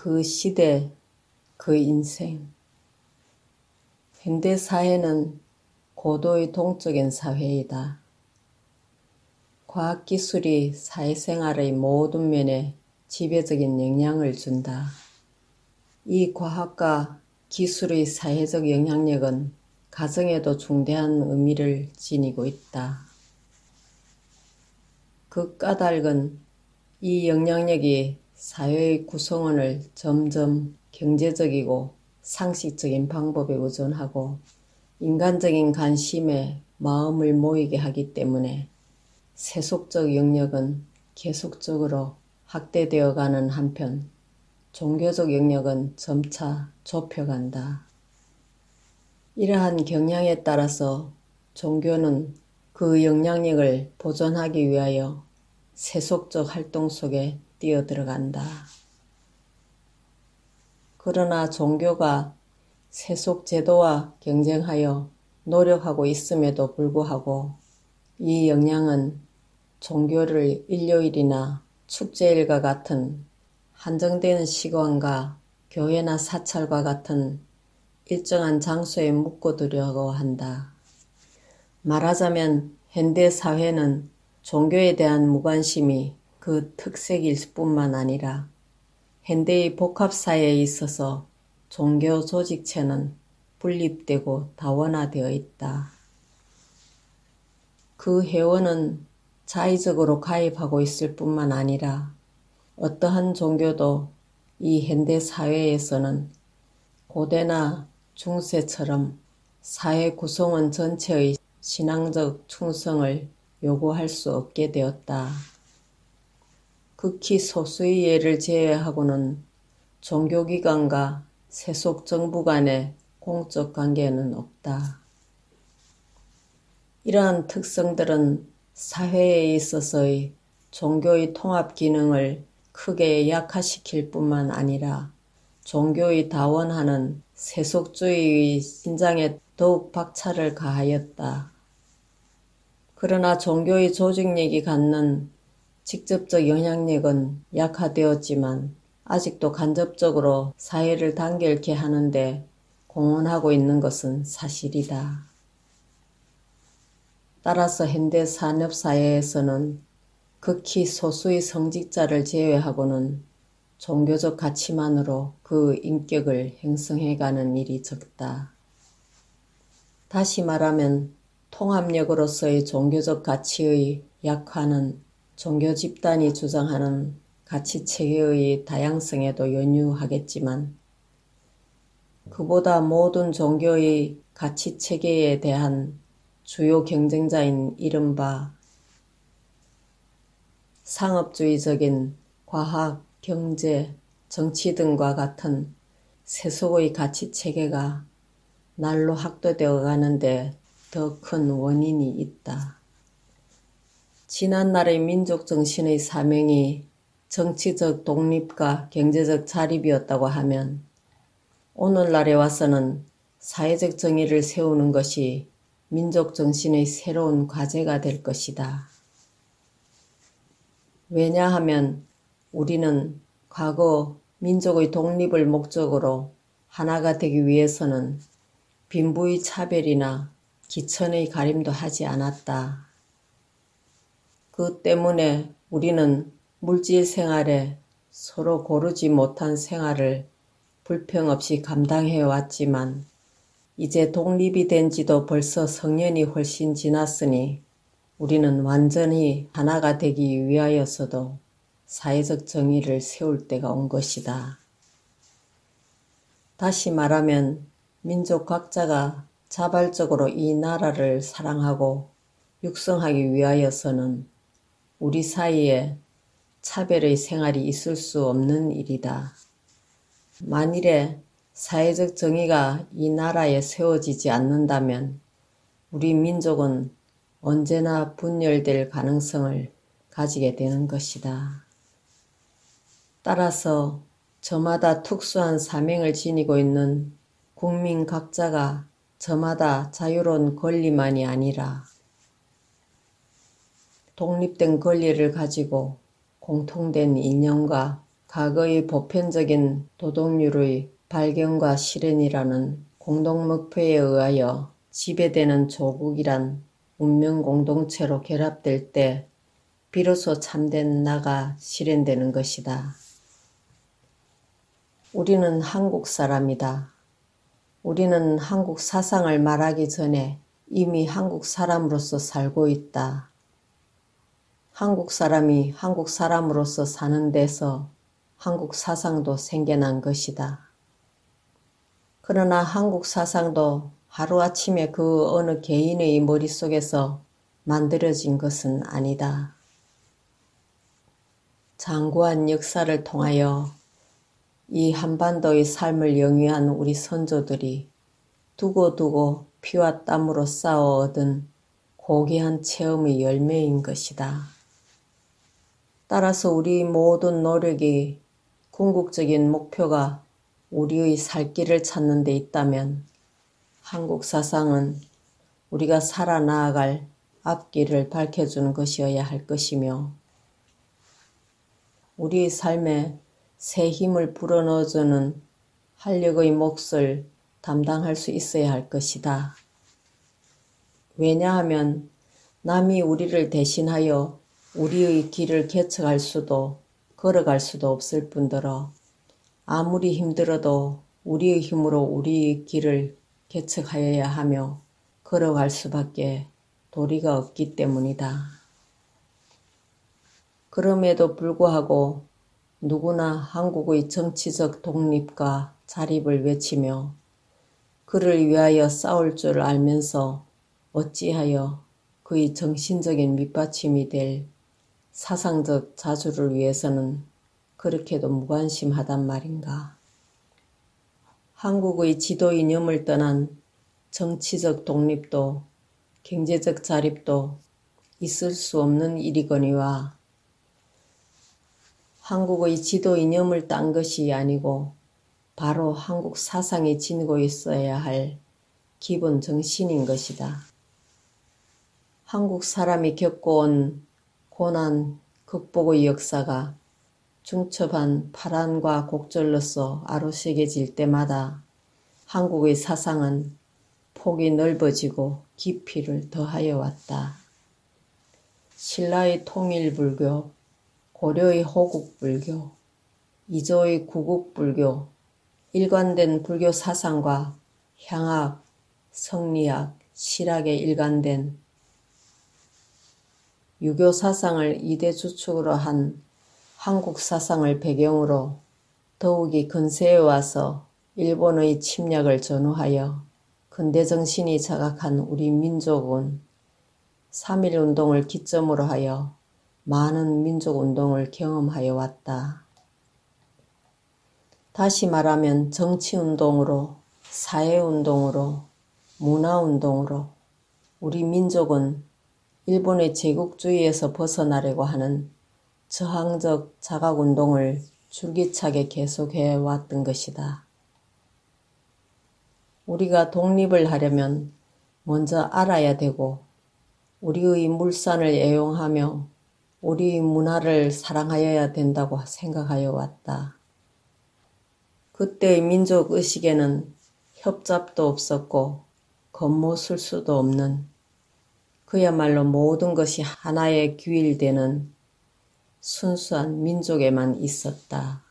그 시대, 그 인생. 현대 사회는 고도의 동적인 사회이다. 과학기술이 사회생활의 모든 면에 지배적인 영향을 준다. 이 과학과 기술의 사회적 영향력은 가정에도 중대한 의미를 지니고 있다. 그 까닭은 이 영향력이 사회의 구성원을 점점 경제적이고 상식적인 방법에 의존하고 인간적인 관심에 마음을 모이게 하기 때문에 세속적 영역은 계속적으로 확대되어 가는 한편 종교적 영역은 점차 좁혀간다. 이러한 경향에 따라서 종교는 그 영향력을 보존하기 위하여 세속적 활동 속에 뛰어들어간다. 그러나 종교가 세속 제도와 경쟁하여 노력하고 있음에도 불구하고 이 영향은 종교를 일요일이나 축제일과 같은 한정된 시간과 교회나 사찰과 같은 일정한 장소에 묶어두려고 한다. 말하자면 현대 사회는 종교에 대한 무관심이 그 특색일 뿐만 아니라 현대의 복합사회에 있어서 종교 조직체는 분립되고 다원화되어 있다. 그 회원은 자의적으로 가입하고 있을 뿐만 아니라 어떠한 종교도 이 현대 사회에서는 고대나 중세처럼 사회 구성원 전체의 신앙적 충성을 요구할 수 없게 되었다. 극히 소수의 예를 제외하고는 종교기관과 세속 정부 간의 공적 관계는 없다. 이러한 특성들은 사회에 있어서의 종교의 통합 기능을 크게 약화시킬 뿐만 아니라 종교의 다원화는 세속주의의 신장에 더욱 박차를 가하였다. 그러나 종교의 조직력이 갖는 직접적 영향력은 약화되었지만 아직도 간접적으로 사회를 단결케 하는데 공헌하고 있는 것은 사실이다. 따라서 현대 산업사회에서는 극히 소수의 성직자를 제외하고는 종교적 가치만으로 그 인격을 형성해가는 일이 적다. 다시 말하면 통합력으로서의 종교적 가치의 약화는 종교 집단이 주장하는 가치체계의 다양성에도 연유하겠지만 그보다 모든 종교의 가치체계에 대한 주요 경쟁자인 이른바 상업주의적인 과학, 경제, 정치 등과 같은 세속의 가치체계가 날로 확대되어 가는데 더 큰 원인이 있다. 지난날의 민족정신의 사명이 정치적 독립과 경제적 자립이었다고 하면 오늘날에 와서는 사회적 정의를 세우는 것이 민족정신의 새로운 과제가 될 것이다. 왜냐하면 우리는 과거 민족의 독립을 목적으로 하나가 되기 위해서는 빈부의 차별이나 기천의 가림도 하지 않았다. 그 때문에 우리는 물질 생활에 서로 고르지 못한 생활을 불평 없이 감당해 왔지만 이제 독립이 된 지도 벌써 성년이 훨씬 지났으니 우리는 완전히 하나가 되기 위하여서도 사회적 정의를 세울 때가 온 것이다. 다시 말하면 민족 각자가 자발적으로 이 나라를 사랑하고 육성하기 위하여서는 우리 사이에 차별의 생활이 있을 수 없는 일이다. 만일에 사회적 정의가 이 나라에 세워지지 않는다면 우리 민족은 언제나 분열될 가능성을 가지게 되는 것이다. 따라서 저마다 특수한 사명을 지니고 있는 국민 각자가 저마다 자유로운 권리만이 아니라 독립된 권리를 가지고 공통된 이념과 과거의 보편적인 도덕률의 발견과 실현이라는 공동 목표에 의하여 지배되는 조국이란 운명 공동체로 결합될 때 비로소 참된 나가 실현되는 것이다. 우리는 한국 사람이다. 우리는 한국 사상을 말하기 전에 이미 한국 사람으로서 살고 있다. 한국 사람이 한국 사람으로서 사는 데서 한국 사상도 생겨난 것이다. 그러나 한국 사상도 하루아침에 그 어느 개인의 머릿속에서 만들어진 것은 아니다. 장구한 역사를 통하여 이 한반도의 삶을 영위한 우리 선조들이 두고두고 피와 땀으로 쌓아 얻은 고귀한 체험의 열매인 것이다. 따라서 우리 모든 노력이 궁극적인 목표가 우리의 살 길을 찾는 데 있다면 한국 사상은 우리가 살아나아갈 앞길을 밝혀주는 것이어야 할 것이며 우리의 삶에 새 힘을 불어넣어주는 활력의 몫을 담당할 수 있어야 할 것이다. 왜냐하면 남이 우리를 대신하여 우리의 길을 개척할 수도 걸어갈 수도 없을 뿐더러 아무리 힘들어도 우리의 힘으로 우리의 길을 개척하여야 하며 걸어갈 수밖에 도리가 없기 때문이다. 그럼에도 불구하고 누구나 한국의 정치적 독립과 자립을 외치며 그를 위하여 싸울 줄 알면서 어찌하여 그의 정신적인 밑받침이 될 사상적 자주를 위해서는 그렇게도 무관심하단 말인가. 한국의 지도 이념을 떠난 정치적 독립도 경제적 자립도 있을 수 없는 일이거니와 한국의 지도 이념을 딴 것이 아니고 바로 한국 사상이 지니고 있어야 할 기본 정신인 것이다. 한국 사람이 겪어온 고난 극복의 역사가 중첩한 파란과 곡절로서 아로새겨질 때마다 한국의 사상은 폭이 넓어지고 깊이를 더하여 왔다. 신라의 통일불교, 고려의 호국불교, 이조의 구국불교, 일관된 불교 사상과 향학, 성리학, 실학에 일관된 유교 사상을 이대 주축으로 한 한국 사상을 배경으로 더욱이 근세에 와서 일본의 침략을 전후하여 근대 정신이 자각한 우리 민족은 3.1운동을 기점으로 하여 많은 민족운동을 경험하여 왔다. 다시 말하면 정치운동으로, 사회운동으로, 문화운동으로 우리 민족은 일본의 제국주의에서 벗어나려고 하는 저항적 자각운동을 줄기차게 계속해 왔던 것이다. 우리가 독립을 하려면 먼저 알아야 되고 우리의 물산을 애용하며 우리의 문화를 사랑하여야 된다고 생각하여 왔다. 그때의 민족의식에는 협잡도 없었고 겉모술수도 없는 그야말로 모든 것이 하나에 규일되는 순수한 민족에만 있었다.